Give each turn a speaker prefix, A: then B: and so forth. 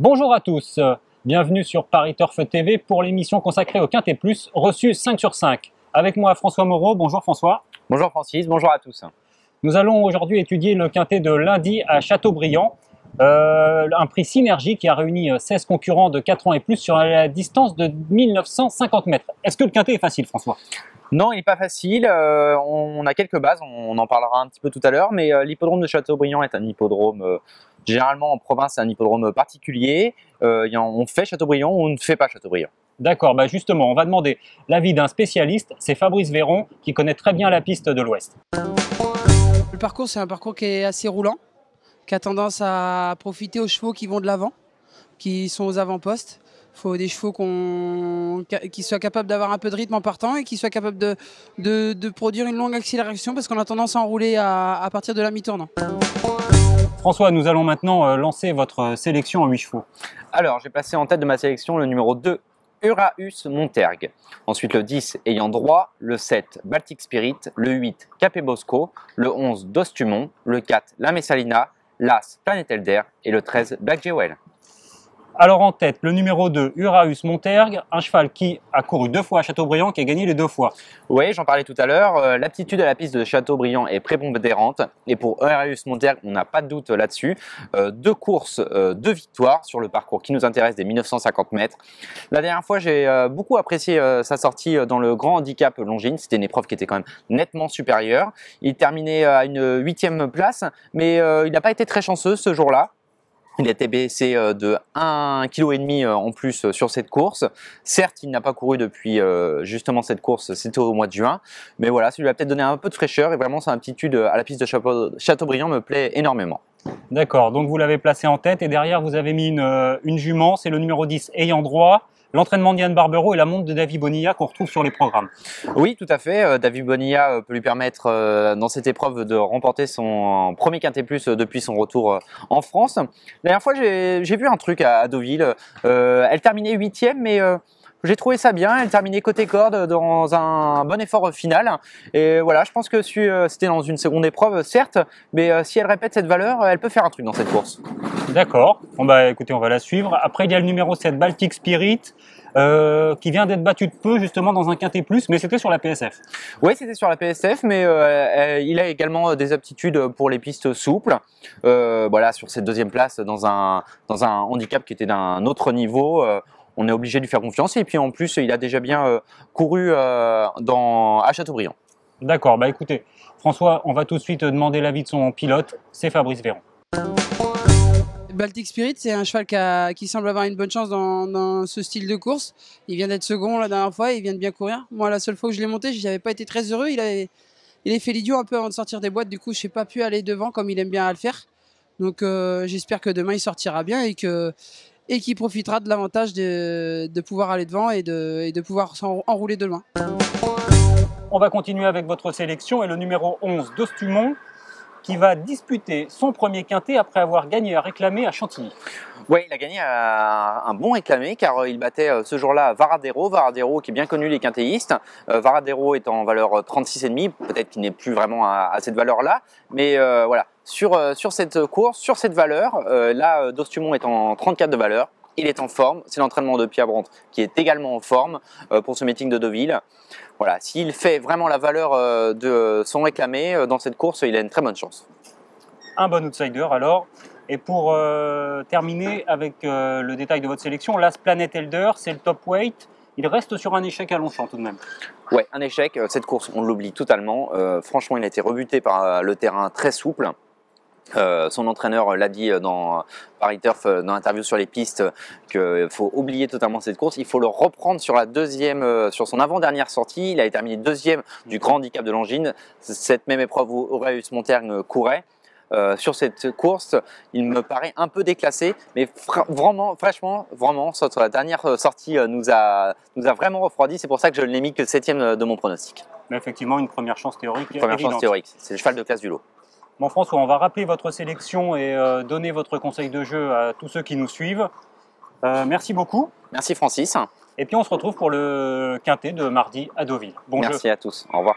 A: Bonjour à tous, bienvenue sur Paris Turf TV pour l'émission consacrée au Quintet Plus, reçu 5 sur 5. Avec moi François Moreau, bonjour François.
B: Bonjour Francis, bonjour à tous.
A: Nous allons aujourd'hui étudier le Quintet de lundi à Châteaubriand, un prix Synergie qui a réuni 16 concurrents de 4 ans et plus sur la distance de 1950 mètres. Est-ce que le Quintet est facile, François?
B: Non, il n'est pas facile, on a quelques bases, on en parlera un petit peu tout à l'heure, mais l'hippodrome de Châteaubriand est un hippodrome, généralement en province, c'est un hippodrome particulier. On fait Châteaubriand ou on ne fait pas Châteaubriand.
A: D'accord, justement, on va demander l'avis d'un spécialiste, c'est Fabrice Véron qui connaît très bien la piste de l'Ouest.
C: Le parcours, c'est un parcours qui est assez roulant, qui a tendance à profiter aux chevaux qui vont de l'avant, qui sont aux avant-postes. Il faut des chevaux qui soient capables d'avoir un peu de rythme en partant et qui soient capables de produire une longue accélération parce qu'on a tendance à enrouler à partir de la mi-tournant.
A: François, nous allons maintenant lancer votre sélection en 8 chevaux.
B: Alors, j'ai placé en tête de ma sélection le numéro 2, Uraeus Montergue. Ensuite, le 10, Ayant Droit. Le 7, Baltic Spirit. Le 8, Capé Bosco. Le 11, Dostumont. Le 4, La Messalina. L'As, Planet Elder. Et le 13, Black Jewel.
A: Alors en tête, le numéro 2, Uraeus Montergue, un cheval qui a couru 2 fois à Châteaubriand, qui a gagné les 2 fois.
B: Oui, j'en parlais tout à l'heure, l'aptitude à la piste de Châteaubriand est prépondérante et pour Uraeus Montergue, on n'a pas de doute là-dessus. 2 courses, 2 victoires sur le parcours qui nous intéresse des 1950 mètres. La dernière fois, j'ai beaucoup apprécié sa sortie dans le grand handicap Longines, c'était une épreuve qui était quand même nettement supérieure. Il terminait à une 8e place, mais il n'a pas été très chanceux ce jour-là. Il a été baissé de 1,5 kg en plus sur cette course. Certes, il n'a pas couru depuis justement cette course, c'était au mois de juin. Mais voilà, ça lui a peut-être donné un peu de fraîcheur et vraiment son aptitude à la piste de Châteaubriand me plaît énormément.
A: D'accord, donc vous l'avez placé en tête et derrière vous avez mis une jument, c'est le numéro 10, Ayant Droit. L'entraînement d'Yann Barbero et la montre de David Bonilla qu'on retrouve sur les programmes.
B: Oui, tout à fait. David Bonilla peut lui permettre dans cette épreuve de remporter son premier Quintet Plus depuis son retour en France. La dernière fois, j'ai vu un truc à Deauville. Elle terminait 8e, mais j'ai trouvé ça bien. Elle terminait côté corde dans un bon effort final. Et voilà, je pense que c'était dans une seconde épreuve, certes, mais si elle répète cette valeur, elle peut faire un truc dans cette course.
A: D'accord. Bon écoutez, on va la suivre. Après, il y a le numéro 7, Baltic Spirit, qui vient d'être battu de peu justement dans un Quintet Plus, mais c'était sur la PSF.
B: Oui, c'était sur la PSF, mais il a également des aptitudes pour les pistes souples. Voilà, sur cette 2e place dans un handicap qui était d'un autre niveau. On est obligé de lui faire confiance et puis en plus il a déjà bien couru à Châteaubriand.
A: D'accord, écoutez, François, on va tout de suite demander l'avis de son pilote, c'est Fabrice Véron.
C: Baltic Spirit, c'est un cheval qui semble avoir une bonne chance dans ce style de course. Il vient d'être second la dernière fois, il vient de bien courir. Moi, la seule fois que je l'ai monté, je n'avais pas été très heureux. Il a fait l'idiot un peu avant de sortir des boîtes, du coup, je n'ai pas pu aller devant comme il aime bien à le faire. Donc, j'espère que demain, il sortira bien et qu'il profitera de l'avantage de pouvoir aller devant et de pouvoir s'enrouler de loin.
A: On va continuer avec votre sélection et le numéro 11, Dostumont, qui va disputer son premier quintet après avoir gagné à réclamer à Chantilly.
B: Oui, il a gagné un bon réclamé car il battait ce jour-là Varadero. Varadero qui est bien connu les quintéistes. Varadero est en valeur 36,5, peut-être qu'il n'est plus vraiment à cette valeur-là. Mais voilà, sur cette course, sur cette valeur, là Dostumont est en 34 de valeur. Il est en forme, c'est l'entraînement de Pierre Brandt qui est également en forme pour ce meeting de Deauville. Voilà, s'il fait vraiment la valeur de son réclamé dans cette course, il a une très bonne chance.
A: Un bon outsider alors. Et pour terminer avec le détail de votre sélection, l'As Planet Elder, c'est le top weight. Il reste sur un échec à Longchamp tout de même.
B: Ouais, un échec. Cette course, on l'oublie totalement. Franchement, il a été rebuté par le terrain très souple. Son entraîneur l'a dit dans Paris Turf, dans l'interview sur les pistes, qu'il faut oublier totalement cette course. Il faut le reprendre sur sur son avant-dernière sortie. Il a terminé 2e du grand handicap de Longines. Cette même épreuve où Uraeus Montergue courait. Sur cette course, il me paraît un peu déclassé, mais vraiment, la dernière sortie nous a vraiment refroidi. C'est pour ça que je ne l'ai mis que 7e de mon pronostic.
A: Mais effectivement, une première chance théorique.
B: Première chance théorique, c'est le cheval de classe du lot.
A: Bon François, on va rappeler votre sélection et donner votre conseil de jeu à tous ceux qui nous suivent. Merci beaucoup.
B: Merci Francis.
A: Et puis on se retrouve pour le Quintet de mardi à Deauville. Bon jeu.
B: Merci à tous. Au revoir.